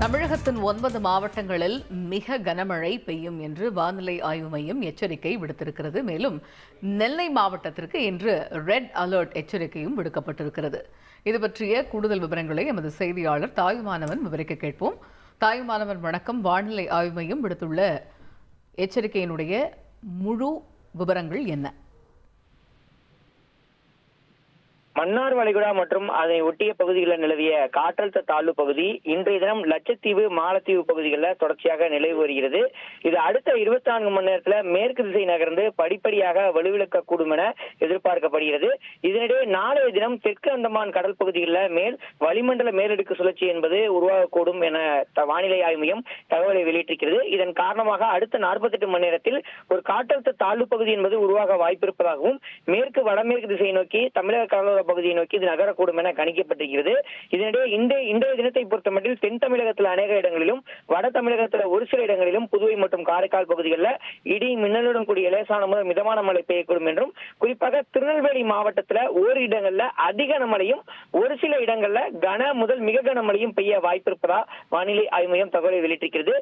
தமிழகத்தின் 9 மாவட்டங்களில் மிக கனமழை பெய்யும் என்று வானிலை ஆய்வு மையம் எச்சரிக்கை விடுத்திருக்கிறது. மேலும் நெல்லை மாவட்டத்திற்கு இன்று ரெட் அலர்ட் எச்சரிக்கையும் விடுக்கப்பட்டிருக்கிறது. இது பற்றிய கூடுதல் விவரங்களை எமது செய்தியாளர் தாயுமானவன் விவரிக்க கேட்போம். தாயுமானவன் வணக்கம். வானிலை ஆய்வு மையம் விடுத்துள்ள எச்சரிக்கையினுடைய முழு விவரங்கள் என்ன? மன்னார் வளைகுடா மற்றும் அதை ஒட்டிய பகுதிகளில் நிலவிய காற்றழுத்த தாழ்வு பகுதி இன்றைய தினம் லட்சத்தீவு, மாலத்தீவு பகுதிகளில் தொடர்ச்சியாக நிலவி வருகிறது. இது அடுத்த 24 மணி நேரத்தில் மேற்கு திசை நகர்ந்து படிப்படியாக வலுவிழக்கக்கூடும் என எதிர்பார்க்கப்படுகிறது. இதனிடையே நாளைய தினம் தெற்கு அந்தமான் கடல் பகுதிகளில் வளிமண்டல மேலடுக்கு சுழற்சி என்பது உருவாகக்கூடும் என வானிலை ஆய்வு மையம் தகவலை வெளியிட்டிருக்கிறது. இதன் காரணமாக அடுத்த 48 மணி நேரத்தில் ஒரு காற்றழுத்த தாழ்வு பகுதி என்பது உருவாக வாய்ப்பிருப்பதாகவும் மேற்கு வடமேற்கு திசையை நோக்கி தமிழக கடலோர பகுதியை நோக்கி இது நகரக்கூடும் என கணிக்கப்பட்டிருக்கிறது. இதனிடையே இன்றைய தினத்தை பொறுத்தமட்டில் தென் தமிழகத்தில் அநேக இடங்களிலும், வட தமிழகத்தில் ஒரு சில இடங்களிலும், புதுவை மற்றும் காரைக்கால் பகுதிகளில் இடி மின்னலுடன் கூடிய லேசான முதல் மிதமான மழை பெய்யக்கூடும் என்றும், குறிப்பாக திருநெல்வேலி மாவட்டத்தில் ஓரிரு இடங்கள்ல அதிக மழையும், ஒரு சில இடங்கள்ல கன முதல் மிக கனமழையும் பெய்ய வாய்ப்பிருப்பதா வானிலை ஆய்வு மையம் தகவலை வெளியிட்டிருக்கிறது.